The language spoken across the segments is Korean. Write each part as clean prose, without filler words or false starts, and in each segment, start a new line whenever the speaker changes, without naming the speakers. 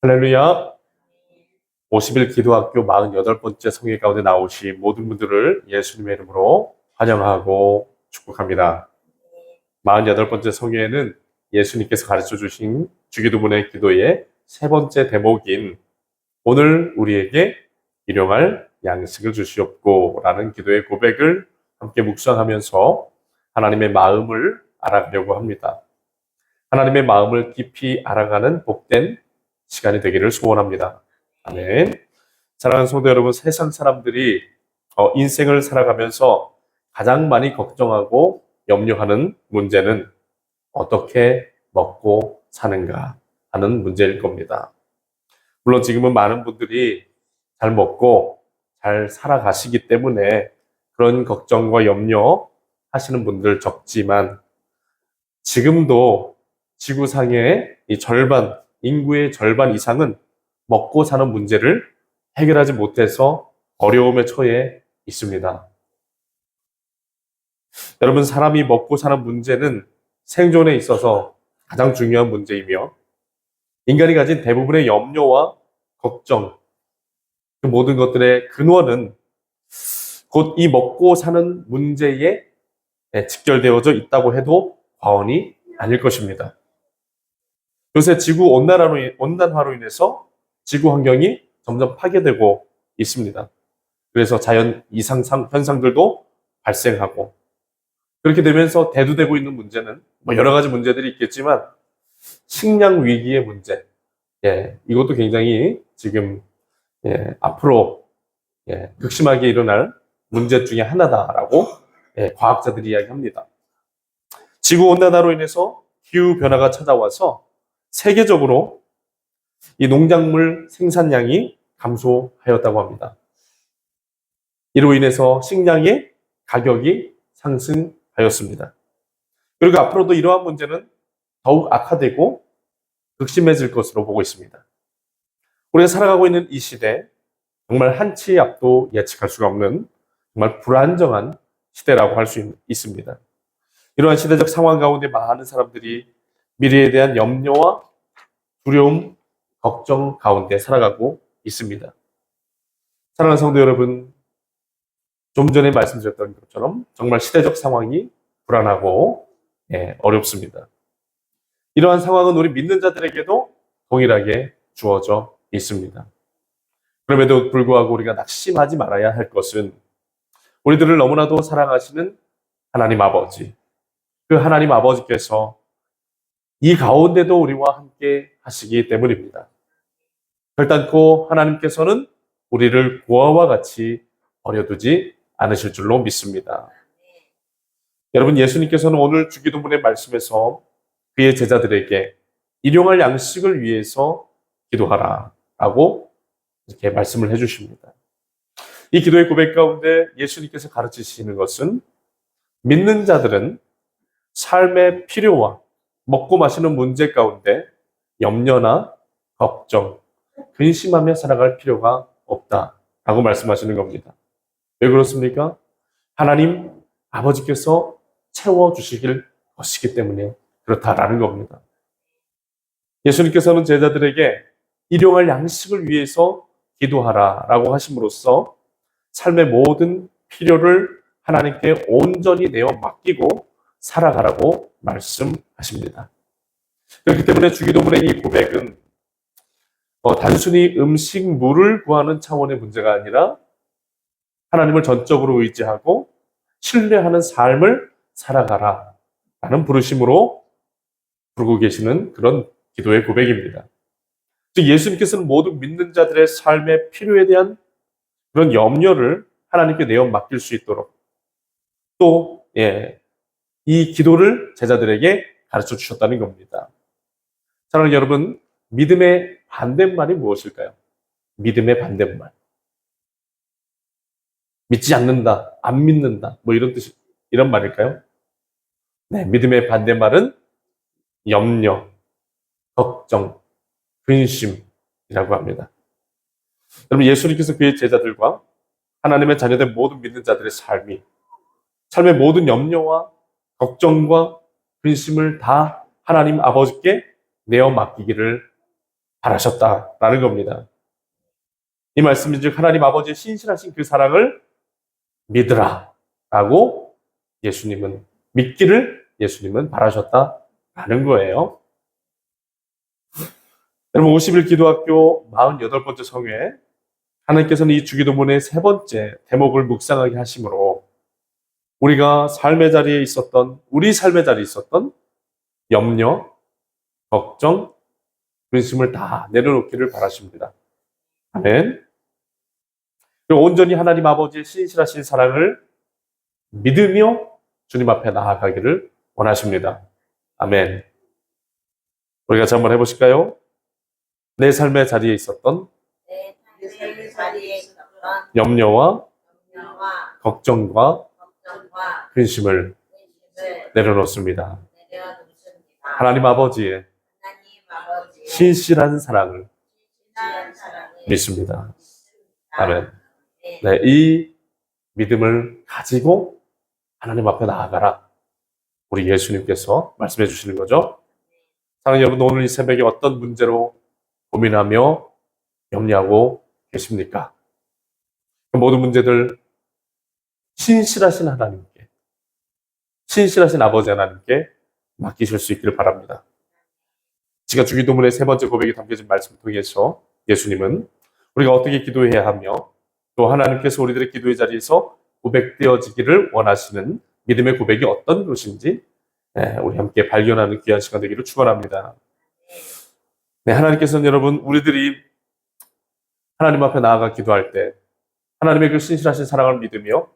할렐루야. 50일 기도학교 48번째 성회 가운데 나오신 모든 분들을 예수님의 이름으로 환영하고 축복합니다. 48번째 성회에는 예수님께서 가르쳐 주신 주기도문의 기도의 세 번째 대목인 오늘 우리에게 일용할 양식을 주시옵고 라는 기도의 고백을 함께 묵상하면서 하나님의 마음을 알아가려고 합니다. 하나님의 마음을 깊이 알아가는 복된 시간이 되기를 소원합니다. 아멘. 사랑하는 성도 여러분, 세상 사람들이 인생을 살아가면서 가장 많이 걱정하고 염려하는 문제는 어떻게 먹고 사는가 하는 문제일 겁니다. 물론 지금은 많은 분들이 잘 먹고 잘 살아가시기 때문에 그런 걱정과 염려 하시는 분들 적지만 지금도 지구상의 이 절반, 인구의 절반 이상은 먹고 사는 문제를 해결하지 못해서 어려움에 처해 있습니다. 여러분, 사람이 먹고 사는 문제는 생존에 있어서 가장 중요한 문제이며 인간이 가진 대부분의 염려와 걱정, 그 모든 것들의 근원은 곧 이 먹고 사는 문제에 직결되어져 있다고 해도 과언이 아닐 것입니다. 요새 지구 온난화로 인해서 지구 환경이 점점 파괴되고 있습니다. 그래서 자연 이상 현상들도 발생하고 그렇게 되면서 대두되고 있는 문제는 여러 가지 문제들이 있겠지만 식량 위기의 문제, 이것도 굉장히 지금 앞으로 극심하게 일어날 문제 중에 하나다라고 과학자들이 이야기합니다. 지구 온난화로 인해서 기후 변화가 찾아와서 세계적으로 이 농작물 생산량이 감소하였다고 합니다. 이로 인해서 식량의 가격이 상승하였습니다. 그리고 앞으로도 이러한 문제는 더욱 악화되고 극심해질 것으로 보고 있습니다. 우리가 살아가고 있는 이 시대, 정말 한치의 앞도 예측할 수가 없는 정말 불안정한 시대라고 할 수 있습니다. 이러한 시대적 상황 가운데 많은 사람들이 미래에 대한 염려와 두려움, 걱정 가운데 살아가고 있습니다. 사랑하는 성도 여러분, 좀 전에 말씀드렸던 것처럼 정말 시대적 상황이 불안하고 어렵습니다. 이러한 상황은 우리 믿는 자들에게도 동일하게 주어져 있습니다. 그럼에도 불구하고 우리가 낙심하지 말아야 할 것은 우리들을 너무나도 사랑하시는 하나님 아버지, 그 하나님 아버지께서 이 가운데도 우리와 함께 하시기 때문입니다. 결단코 하나님께서는 우리를 고아와 같이 버려두지 않으실 줄로 믿습니다. 여러분, 예수님께서는 오늘 주기도문의 말씀에서 그의 제자들에게 일용할 양식을 위해서 기도하라 라고 이렇게 말씀을 해주십니다. 이 기도의 고백 가운데 예수님께서 가르치시는 것은 믿는 자들은 삶의 필요와 먹고 마시는 문제 가운데 염려나 걱정, 근심하며 살아갈 필요가 없다라고 말씀하시는 겁니다. 왜 그렇습니까? 하나님 아버지께서 채워주시길 것이기 때문에 그렇다라는 겁니다. 예수님께서는 제자들에게 일용할 양식을 위해서 기도하라라고 하심으로써 삶의 모든 필요를 하나님께 온전히 내어 맡기고 살아가라고 말씀하십니다. 그렇기 때문에 주기도문의 이 고백은 단순히 음식, 물을 구하는 차원의 문제가 아니라 하나님을 전적으로 의지하고 신뢰하는 삶을 살아가라 라는 부르심으로 부르고 계시는 그런 기도의 고백입니다. 즉 예수님께서는 모든 믿는 자들의 삶의 필요에 대한 그런 염려를 하나님께 내어 맡길 수 있도록 또 이 기도를 제자들에게 가르쳐 주셨다는 겁니다. 사랑하는 여러분, 믿음의 반대말이 무엇일까요? 믿음의 반대말. 믿지 않는다, 안 믿는다, 이런 말일까요? 네, 믿음의 반대말은 염려, 걱정, 근심이라고 합니다. 여러분, 예수님께서 그의 제자들과 하나님의 자녀된 모든 믿는 자들의 삶의 모든 염려와 걱정과 근심을 다 하나님 아버지께 내어 맡기기를 바라셨다라는 겁니다. 이 말씀인 즉 하나님 아버지의 신실하신 그 사랑을 믿으라 라고 예수님은 바라셨다라는 거예요. 여러분 51 기도학교 48번째 성회 하나님께서는 이 주기도문의 세 번째 대목을 묵상하게 하심으로 우리가 우리 삶의 자리에 있었던 염려, 걱정, 근심을 다 내려놓기를 바라십니다. 아멘. 그리고 온전히 하나님 아버지의 신실하신 사랑을 믿으며 주님 앞에 나아가기를 원하십니다. 아멘. 우리가 같이 한번 해보실까요? 내 삶의 자리에 있었던 염려와 걱정과 근심을 내려놓습니다. 하나님 아버지의 신실한 사랑을 믿습니다. 아멘. 네, 이 믿음을 가지고 하나님 앞에 나아가라. 우리 예수님께서 말씀해 주시는 거죠. 사랑하는 여러분, 오늘 이 새벽에 어떤 문제로 고민하며 염려하고 계십니까? 그 모든 문제들 신실하신 하나님께, 신실하신 아버지 하나님께 맡기실 수 있기를 바랍니다. 지금 주기도문의 세 번째 고백이 담겨진 말씀을 통해서 예수님은 우리가 어떻게 기도해야 하며 또 하나님께서 우리들의 기도의 자리에서 고백되어지기를 원하시는 믿음의 고백이 어떤 것인지 우리 함께 발견하는 귀한 시간 되기를 축원합니다. 네, 하나님께서는 여러분 우리들이 하나님 앞에 나아가 기도할 때 하나님의 그 신실하신 사랑을 믿으며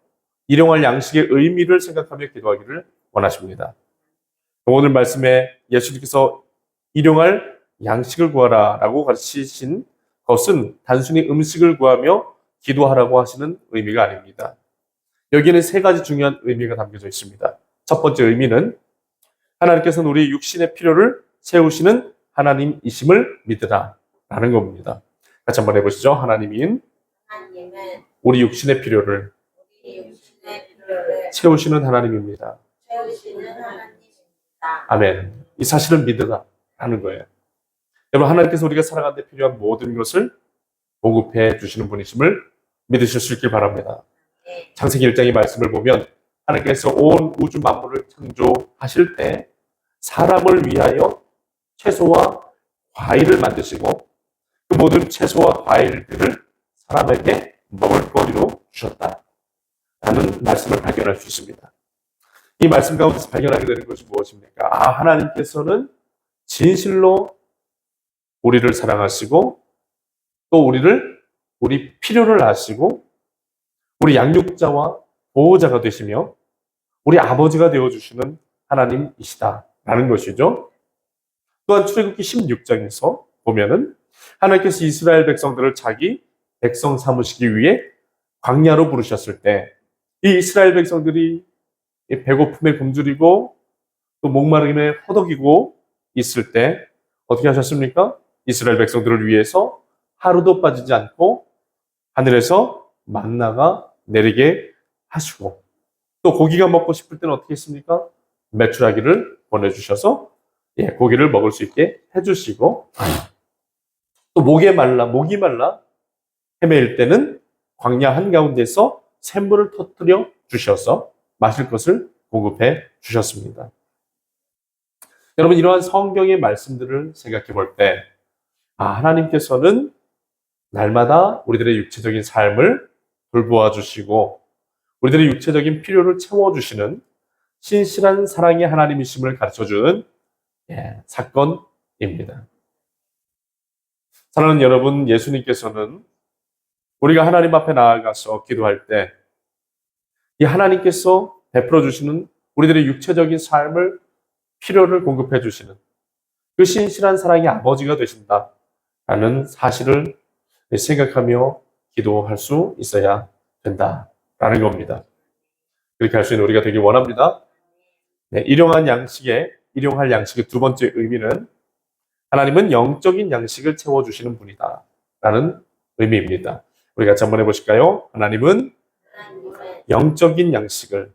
일용할 양식의 의미를 생각하며 기도하기를 원하십니다. 오늘 말씀에 예수님께서 일용할 양식을 구하라 라고 가르치신 것은 단순히 음식을 구하며 기도하라고 하시는 의미가 아닙니다. 여기에는 세 가지 중요한 의미가 담겨져 있습니다. 첫 번째 의미는 하나님께서는 우리 육신의 필요를 채우시는 하나님이심을 믿으라 라는 겁니다. 같이 한번 해보시죠. 하나님은 우리 육신의 필요를 채우시는 하나님입니다. 아멘. 이 사실을 믿으라 하는 거예요. 여러분 하나님께서 우리가 살아가는 데 필요한 모든 것을 공급해 주시는 분이심을 믿으실 수 있길 바랍니다. 창세기 1장의 말씀을 보면 하나님께서 온 우주 만물을 창조하실 때 사람을 위하여 채소와 과일을 만드시고 그 모든 채소와 과일들을 사람에게 먹을거리로 주셨다라는 말씀을 발견할 수 있습니다. 이 말씀 가운데서 발견하게 되는 것이 무엇입니까? 하나님께서는 진실로 우리를 사랑하시고 또 우리 필요를 아시고 우리 양육자와 보호자가 되시며 우리 아버지가 되어주시는 하나님이시다라는 것이죠. 또한 출애굽기 16장에서 보면은 하나님께서 이스라엘 백성들을 자기 백성 삼으시기 위해 광야로 부르셨을 때 이 이스라엘 백성들이 배고픔에 굶주리고 또 목마름에 허덕이고 있을 때 어떻게 하셨습니까? 이스라엘 백성들을 위해서 하루도 빠지지 않고 하늘에서 만나가 내리게 하시고 또 고기가 먹고 싶을 때는 어떻게 했습니까? 메추라기를 보내주셔서 고기를 먹을 수 있게 해주시고 또 목이 말라 헤매일 때는 광야 한가운데서 샘물을 터뜨려 주셔서 마실 것을 공급해 주셨습니다. 여러분 이러한 성경의 말씀들을 생각해 볼 때 하나님께서는 날마다 우리들의 육체적인 삶을 돌보아 주시고 우리들의 육체적인 필요를 채워주시는 신실한 사랑의 하나님이심을 가르쳐주는 사건입니다. 사랑하는 여러분, 예수님께서는 우리가 하나님 앞에 나아가서 기도할 때 이 하나님께서 베풀어 주시는 우리들의 육체적인 삶을 필요를 공급해 주시는 그 신실한 사랑의 아버지가 되신다라는 사실을 생각하며 기도할 수 있어야 된다라는 겁니다. 그렇게 할 수 있는 우리가 되길 원합니다. 일용할 양식의 두 번째 의미는 하나님은 영적인 양식을 채워주시는 분이다 라는 의미입니다. 우리 같이 한번 해보실까요? 하나님은 영적인 양식을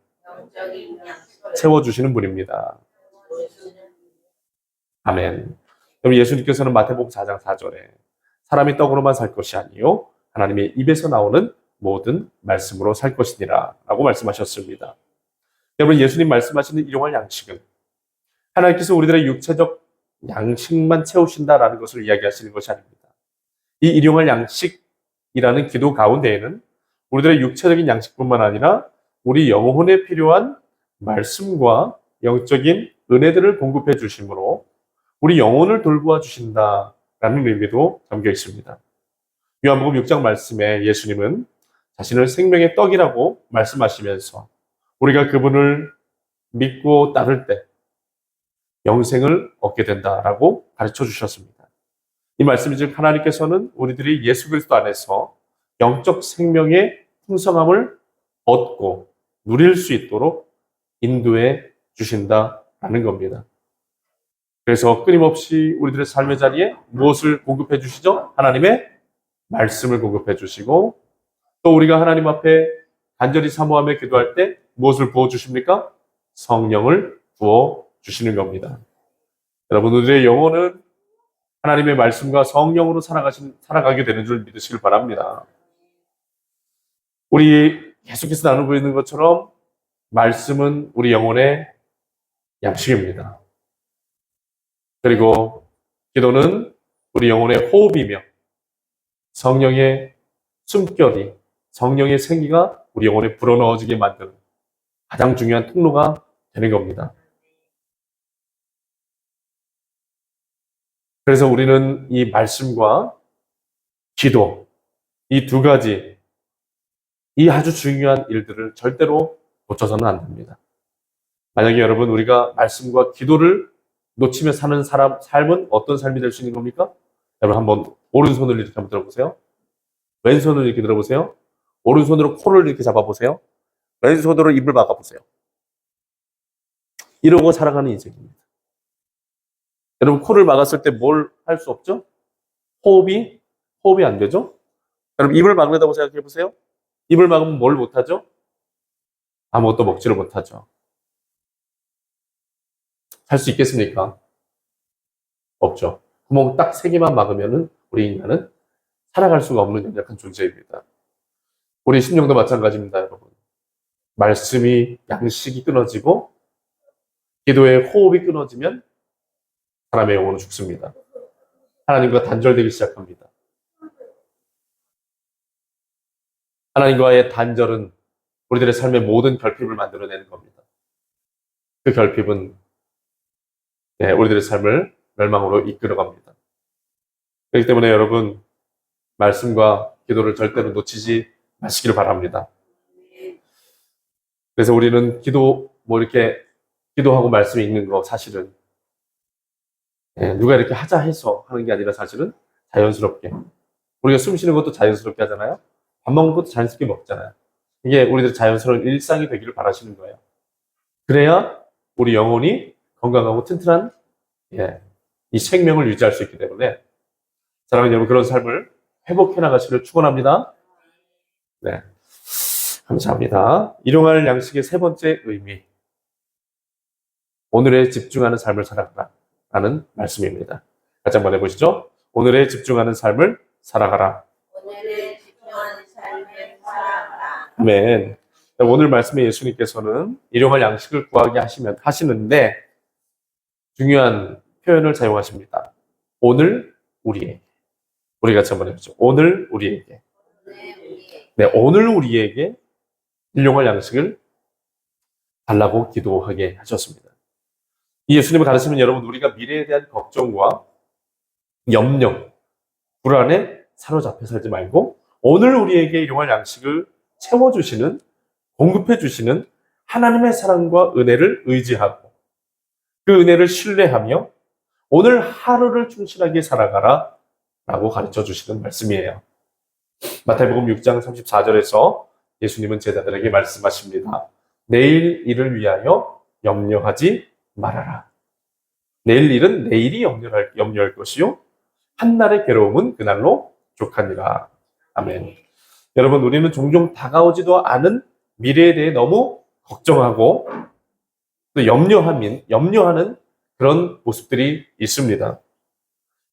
채워주시는 분입니다. 아멘. 그럼 예수님께서는 마태복음 4장 4절에 사람이 떡으로만 살 것이 아니요 하나님의 입에서 나오는 모든 말씀으로 살 것이니라 라고 말씀하셨습니다. 여러분, 예수님 말씀하시는 일용할 양식은 하나님께서 우리들의 육체적 양식만 채우신다라는 것을 이야기하시는 것이 아닙니다. 이 일용할 양식이라는 기도 가운데에는 우리들의 육체적인 양식뿐만 아니라 우리 영혼에 필요한 말씀과 영적인 은혜들을 공급해 주심으로 우리 영혼을 돌보아 주신다라는 의미도 담겨 있습니다. 요한복음 6장 말씀에 예수님은 자신을 생명의 떡이라고 말씀하시면서 우리가 그분을 믿고 따를 때 영생을 얻게 된다라고 가르쳐 주셨습니다. 이 말씀이 즉 하나님께서는 우리들이 예수 그리스도 안에서 영적 생명의 풍성함을 얻고 누릴 수 있도록 인도해 주신다라는 겁니다. 그래서 끊임없이 우리들의 삶의 자리에 무엇을 공급해 주시죠? 하나님의 말씀을 공급해 주시고 또 우리가 하나님 앞에 간절히 사모하며 기도할 때 무엇을 부어 주십니까? 성령을 부어 주시는 겁니다. 여러분, 우리의 영혼은 하나님의 말씀과 성령으로 살아가게 되는 줄 믿으시길 바랍니다. 우리 계속해서 나누고 있는 것처럼 말씀은 우리 영혼의 양식입니다. 그리고 기도는 우리 영혼의 호흡이며 성령의 숨결이, 성령의 생기가 우리 영혼에 불어넣어지게 만드는 가장 중요한 통로가 되는 겁니다. 그래서 우리는 이 말씀과 기도, 이 두 가지, 이 아주 중요한 일들을 절대로 놓쳐서는 안 됩니다. 만약에 여러분 우리가 말씀과 기도를 놓치며 사는 삶은 어떤 삶이 될 수 있는 겁니까? 여러분 한번 오른손을 이렇게 한번 들어보세요. 왼손을 이렇게 들어보세요. 오른손으로 코를 이렇게 잡아보세요. 왼손으로 입을 막아보세요. 이러고 살아가는 인생입니다. 여러분 코를 막았을 때 뭘 할 수 없죠? 호흡이 안 되죠? 여러분 입을 막는다고 생각해 보세요. 입을 막으면 뭘 못하죠? 아무것도 먹지를 못하죠. 살 수 있겠습니까? 없죠. 구멍 딱 3개만 막으면은 우리 인간은 살아갈 수가 없는 연약한 존재입니다. 우리 심령도 마찬가지입니다, 여러분. 말씀이 양식이 끊어지고 기도의 호흡이 끊어지면 사람의 영혼은 죽습니다. 하나님과 단절되기 시작합니다. 하나님과의 단절은 우리들의 삶의 모든 결핍을 만들어내는 겁니다. 그 결핍은 우리들의 삶을 멸망으로 이끌어갑니다. 그렇기 때문에 여러분 말씀과 기도를 절대로 놓치지 마시기를 바랍니다. 그래서 우리는 이렇게 기도하고 말씀이 있는 거 사실은 누가 이렇게 하자 해서 하는 게 아니라 사실은 자연스럽게 우리가 숨 쉬는 것도 자연스럽게 하잖아요. 밥 먹는 것도 자연스럽게 먹잖아요. 이게 우리들 자연스러운 일상이 되기를 바라시는 거예요. 그래야 우리 영혼이 건강하고 튼튼한 이 생명을 유지할 수 있기 때문에 사랑하는 여러분 그런 삶을 회복해 나가시기를 축원합니다. 네, 감사합니다. 일용할 양식의 3번째 의미, 오늘에 집중하는 삶을 살아가라 라는 말씀입니다. 같이 한번 해보시죠. 오늘에 집중하는 삶을 살아가라.
오늘에 집중하는 삶을 살아가라.
아멘. 오늘 말씀에 예수님께서는 일용할 양식을 구하게 하시는데 중요한 표현을 사용하십니다. 오늘 우리에게. 우리 같이 한번 해보죠. 오늘 우리에게. 네, 오늘 우리에게 일용할 양식을 달라고 기도하게 하셨습니다. 이 예수님을 가르치면 여러분 우리가 미래에 대한 걱정과 염려, 불안에 사로잡혀 살지 말고 오늘 우리에게 일용할 양식을 채워주시는, 공급해주시는 하나님의 사랑과 은혜를 의지하고 그 은혜를 신뢰하며 오늘 하루를 충실하게 살아가라 라고 가르쳐 주시는 말씀이에요. 마태복음 6장 34절에서 예수님은 제자들에게 말씀하십니다. 내일 일을 위하여 염려하지 말아라. 내일 일은 내일이 염려할 것이요 한날의 괴로움은 그날로 족하니라. 아멘. 여러분, 우리는 종종 다가오지도 않은 미래에 대해 너무 걱정하고 또 염려하는 그런 모습들이 있습니다.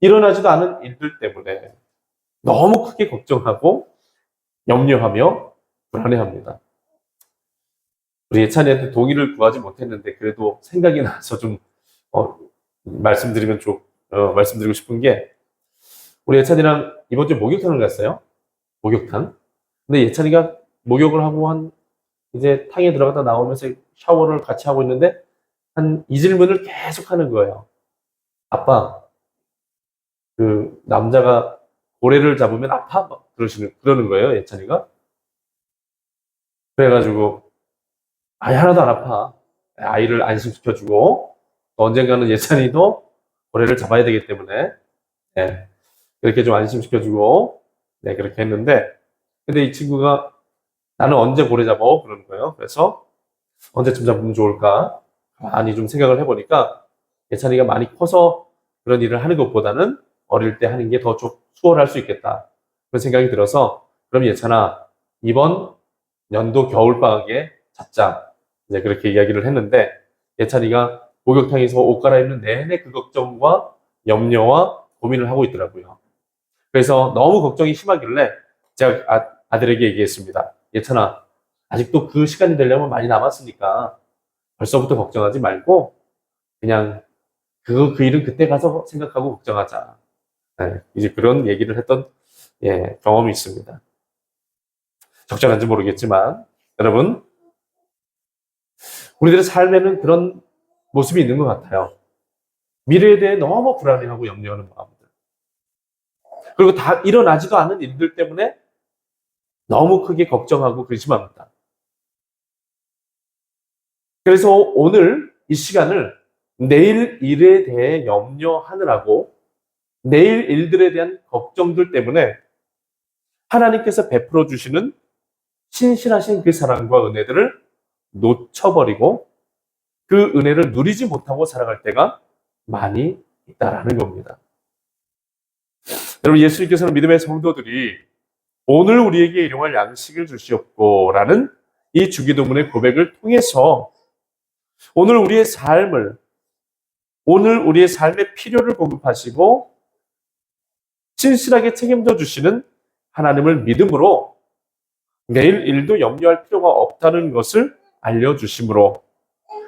일어나지도 않은 일들 때문에 너무 크게 걱정하고 염려하며 불안해합니다. 우리 예찬이한테 동의를 구하지 못했는데 그래도 생각이 나서 좀 말씀드리고 싶은 게, 우리 예찬이랑 이번 주에 목욕탕을 갔어요. 목욕탕. 근데 예찬이가 목욕을 하고 이제 탕에 들어갔다 나오면서 샤워를 같이 하고 있는데 이 질문을 계속 하는 거예요. 아빠, 그 남자가 고래를 잡으면 아파? 막 그러는 거예요, 예찬이가. 그래가지고 하나도 안 아파. 아이를 안심시켜주고 언젠가는 예찬이도 고래를 잡아야 되기 때문에 그렇게 좀 안심시켜주고 그렇게 했는데, 근데 이 친구가 나는 언제 고래 잡아? 그러는 거예요. 그래서 언제쯤 잡으면 좋을까? 많이 좀 생각을 해보니까 예찬이가 많이 커서 그런 일을 하는 것보다는 어릴 때 하는 게 더 좀 수월할 수 있겠다. 그런 생각이 들어서, 그럼 예찬아, 이번 연도 겨울방학에 잡자. 이제 그렇게 이야기를 했는데, 예찬이가 목욕탕에서 옷 갈아입는 내내 그 걱정과 염려와 고민을 하고 있더라고요. 그래서 너무 걱정이 심하길래 제가 아들에게 얘기했습니다. 예찬아, 아직도 그 시간이 되려면 많이 남았으니까 벌써부터 걱정하지 말고 그냥 그 일은 그때 가서 생각하고 걱정하자. 이제 그런 얘기를 했던 경험이 있습니다. 적절한지 모르겠지만 여러분, 우리들의 삶에는 그런 모습이 있는 것 같아요. 미래에 대해 너무 불안해하고 염려하는 마음들. 그리고 다 일어나지도 않은 일들 때문에 너무 크게 걱정하고 근심합니다. 그래서 오늘 이 시간을 내일 일에 대해 염려하느라고, 내일 일들에 대한 걱정들 때문에 하나님께서 베풀어 주시는 신실하신 그 사랑과 은혜들을 놓쳐버리고 그 은혜를 누리지 못하고 살아갈 때가 많이 있다라는 겁니다. 여러분, 예수님께서는 믿음의 성도들이 오늘 우리에게 일용할 양식을 주시옵고라는 이 주기도문의 고백을 통해서 오늘 우리의 삶의 필요를 공급하시고 신실하게 책임져 주시는 하나님을 믿음으로 내일 일도 염려할 필요가 없다는 것을 알려주심으로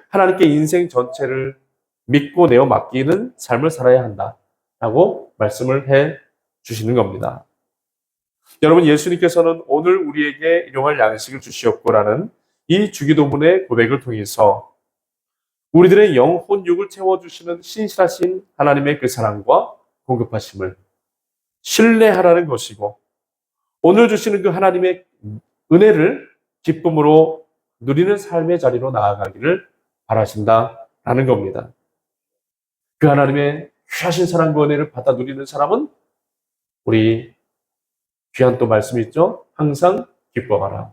하나님께 인생 전체를 믿고 내어 맡기는 삶을 살아야 한다라고 말씀을 해 주시는 겁니다. 여러분, 예수님께서는 오늘 우리에게 일용할 양식을 주시옵고라는 이 주기도문의 고백을 통해서 우리들의 영혼육을 채워주시는 신실하신 하나님의 그 사랑과 공급하심을 신뢰하라는 것이고, 오늘 주시는 그 하나님의 은혜를 기쁨으로 누리는 삶의 자리로 나아가기를 바라신다라는 겁니다. 그 하나님의 귀하신 사랑과 은혜를 받아 누리는 사람은 우리 귀한 또 말씀이 있죠. 항상 기뻐하라.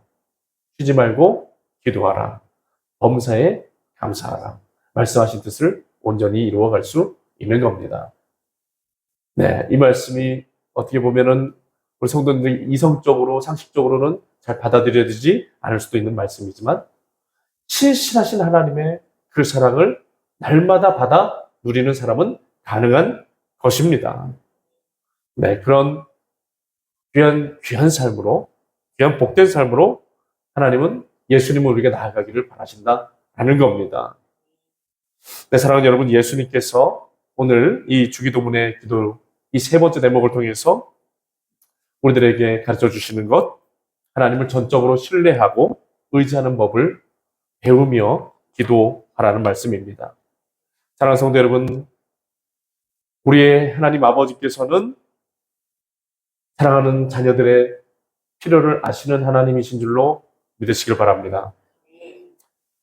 쉬지 말고 기도하라. 범사에 감사하라. 말씀하신 뜻을 온전히 이루어갈 수 있는 겁니다. 이 말씀이 어떻게 보면은 우리 성도님들이 이성적으로, 상식적으로는 잘 받아들여지지 않을 수도 있는 말씀이지만, 신실하신 하나님의 그 사랑을 날마다 받아 누리는 사람은 가능한 것입니다. 그런 귀한 삶으로, 귀한 복된 삶으로 하나님은 예수님을 우리가 나아가기를 바라신다라는 겁니다. 사랑하는 여러분, 예수님께서 오늘 이 주기도문의 기도, 이 세 번째 대목을 통해서 우리들에게 가르쳐 주시는 것, 하나님을 전적으로 신뢰하고 의지하는 법을 배우며 기도하라는 말씀입니다. 사랑하는 성도 여러분, 우리의 하나님 아버지께서는 사랑하는 자녀들의 필요를 아시는 하나님이신 줄로 믿으시길 바랍니다.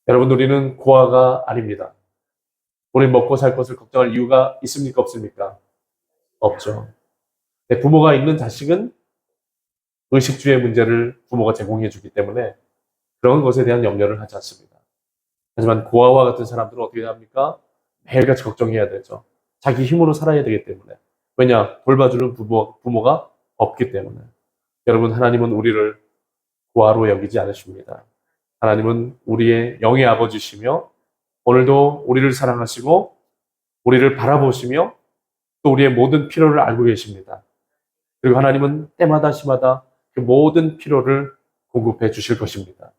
여러분, 우리는 고아가 아닙니다. 우리 먹고 살 것을 걱정할 이유가 있습니까? 없습니까? 없죠. 부모가 있는 자식은 의식주의 문제를 부모가 제공해 주기 때문에 그런 것에 대한 염려를 하지 않습니다. 하지만 고아와 같은 사람들은 어떻게 합니까? 매일같이 걱정해야 되죠. 자기 힘으로 살아야 되기 때문에. 왜냐? 돌봐주는 부모가 없기 때문에. 여러분, 하나님은 우리를 고아로 여기지 않으십니다. 하나님은 우리의 영의 아버지시며 오늘도 우리를 사랑하시고 우리를 바라보시며 또 우리의 모든 필요를 알고 계십니다. 그리고 하나님은 때마다 시마다 그 모든 필요를 공급해 주실 것입니다.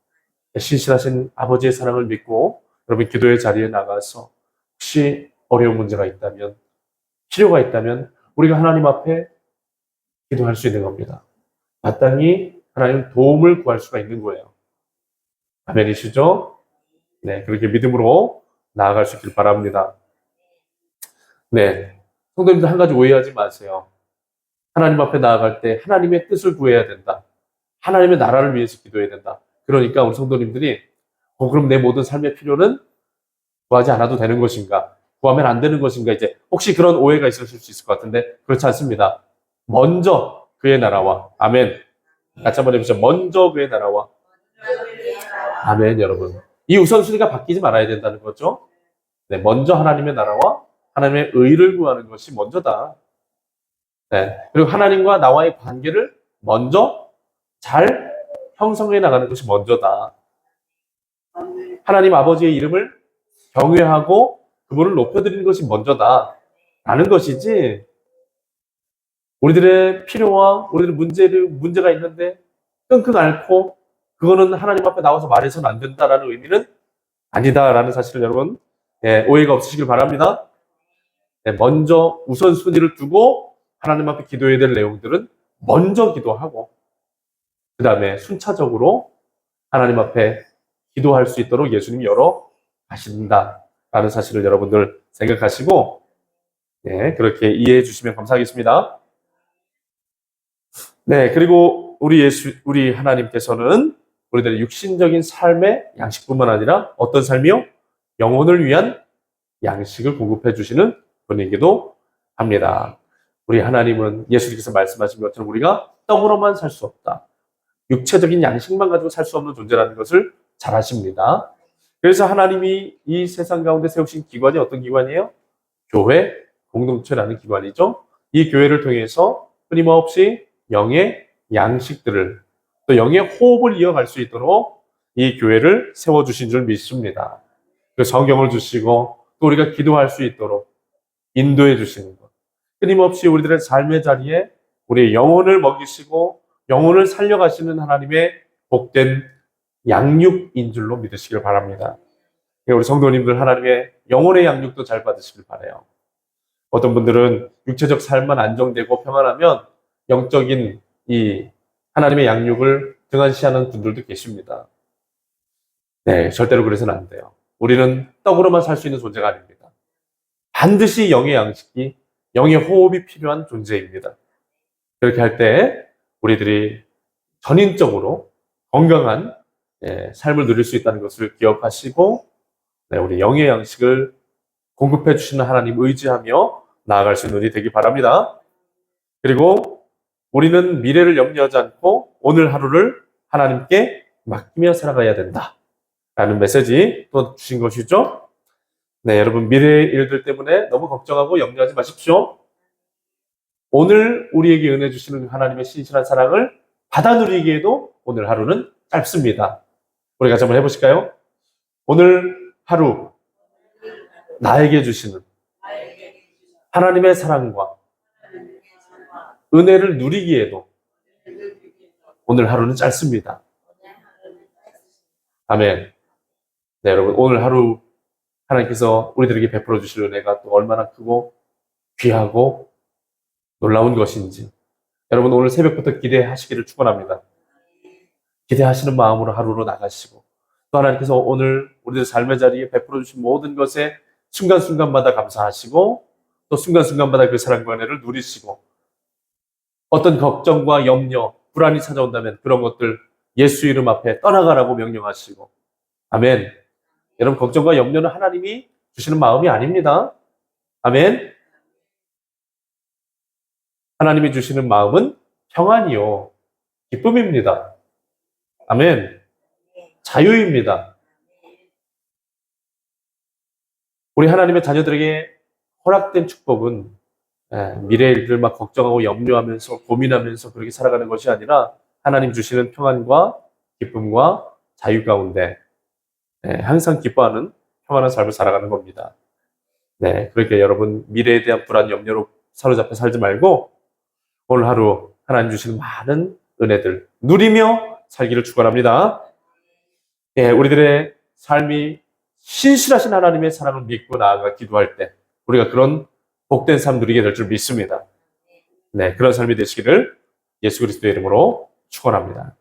신실하신 아버지의 사랑을 믿고 여러분 기도의 자리에 나가서 혹시 어려운 문제가 있다면, 필요가 있다면 우리가 하나님 앞에 기도할 수 있는 겁니다. 마땅히 하나님 도움을 구할 수가 있는 거예요. 아멘이시죠? 네, 그렇게 믿음으로 나아갈 수 있길 바랍니다. 네, 성도님들 한 가지 오해하지 마세요. 하나님 앞에 나아갈 때 하나님의 뜻을 구해야 된다. 하나님의 나라를 위해서 기도해야 된다. 그러니까 우리 성도님들이 그럼 내 모든 삶의 필요는 구하지 않아도 되는 것인가? 구하면 안 되는 것인가? 이제 혹시 그런 오해가 있으실 수 있을 것 같은데 그렇지 않습니다. 먼저 그의 나라와 아멘. 같이 한번 해보시죠. 먼저 그의 나라와 아멘. 여러분 이 우선순위가 바뀌지 말아야 된다는 거죠. 네, 먼저 하나님의 나라와 하나님의 의를 구하는 것이 먼저다. 네, 그리고 하나님과 나와의 관계를 먼저 잘 형성해 나가는 것이 먼저다. 하나님 아버지의 이름을 경외하고 그분을 높여드리는 것이 먼저다. 라는 것이지, 우리들의 필요와 우리들의 문제가 있는데 끙끙 앓고 그거는 하나님 앞에 나와서 말해서는 안 된다라는 의미는 아니다라는 사실을 여러분 오해가 없으시길 바랍니다. 먼저 우선순위를 두고 하나님 앞에 기도해야 될 내용들은 먼저 기도하고 그 다음에 순차적으로 하나님 앞에 기도할 수 있도록 예수님이 열어 가신다라는 사실을 여러분들 생각하시고 그렇게 이해해 주시면 감사하겠습니다. 네, 그리고 우리 하나님께서는 우리들의 육신적인 삶의 양식뿐만 아니라 어떤 삶이요? 영혼을 위한 양식을 공급해 주시는 분이기도 합니다. 우리 하나님은 예수님께서 말씀하신 것처럼 우리가 떡으로만 살 수 없다. 육체적인 양식만 가지고 살 수 없는 존재라는 것을 잘 아십니다. 그래서 하나님이 이 세상 가운데 세우신 기관이 어떤 기관이에요? 교회 공동체라는 기관이죠. 이 교회를 통해서 끊임없이 영의 양식들을 또 영의 호흡을 이어갈 수 있도록 이 교회를 세워주신 줄 믿습니다. 그 성경을 주시고 또 우리가 기도할 수 있도록 인도해 주시는 것. 끊임없이 우리들의 삶의 자리에 우리의 영혼을 먹이시고 영혼을 살려가시는 하나님의 복된 양육인 줄로 믿으시길 바랍니다. 우리 성도님들 하나님의 영혼의 양육도 잘 받으시길 바라요. 어떤 분들은 육체적 삶만 안정되고 평안하면 영적인 이 하나님의 양육을 등한시하는 분들도 계십니다. 네, 절대로 그래서는 안 돼요. 우리는 떡으로만 살 수 있는 존재가 아닙니다. 반드시 영의 양식이, 영의 호흡이 필요한 존재입니다. 그렇게 할 때 우리들이 전인적으로 건강한 삶을 누릴 수 있다는 것을 기억하시고 우리 영의 양식을 공급해 주시는 하나님 의지하며 나아갈 수 있는 일이 되기 바랍니다. 그리고 우리는 미래를 염려하지 않고 오늘 하루를 하나님께 맡기며 살아가야 된다 라는 메시지 또 주신 것이죠. 네, 여러분 미래의 일들 때문에 너무 걱정하고 염려하지 마십시오. 오늘 우리에게 은혜 주시는 하나님의 신실한 사랑을 받아 누리기에도 오늘 하루는 짧습니다. 우리 같이 한번 해보실까요? 오늘 하루 나에게 주시는 하나님의 사랑과 은혜를 누리기에도 오늘 하루는 짧습니다. 아멘. 네, 여러분 오늘 하루 하나님께서 우리들에게 베풀어 주실 은혜가 또 얼마나 크고 귀하고 놀라운 것인지 여러분 오늘 새벽부터 기대하시기를 축원합니다. 기대하시는 마음으로 하루로 나가시고 또 하나님께서 오늘 우리들 삶의 자리에 베풀어 주신 모든 것에 순간순간마다 감사하시고 또 순간순간마다 그 사랑과 은혜를 누리시고 어떤 걱정과 염려, 불안이 찾아온다면 그런 것들 예수 이름 앞에 떠나가라고 명령하시고 아멘. 여러분 걱정과 염려는 하나님이 주시는 마음이 아닙니다. 아멘. 하나님이 주시는 마음은 평안이요 기쁨입니다. 아멘. 자유입니다. 우리 하나님의 자녀들에게 허락된 축복은 미래의 일들 막 걱정하고 염려하면서 고민하면서 그렇게 살아가는 것이 아니라 하나님 주시는 평안과 기쁨과 자유 가운데 항상 기뻐하는 평안한 삶을 살아가는 겁니다. 네, 그러니까 여러분 미래에 대한 불안 염려로 사로잡혀 살지 말고 오늘 하루 하나님 주시는 많은 은혜들 누리며 살기를 축원합니다. 예, 우리들의 삶이 신실하신 하나님의 사랑을 믿고 나아가 기도할 때 우리가 그런 복된 삶 누리게 될 줄 믿습니다. 네, 그런 삶이 되시기를 예수 그리스도의 이름으로 축원합니다.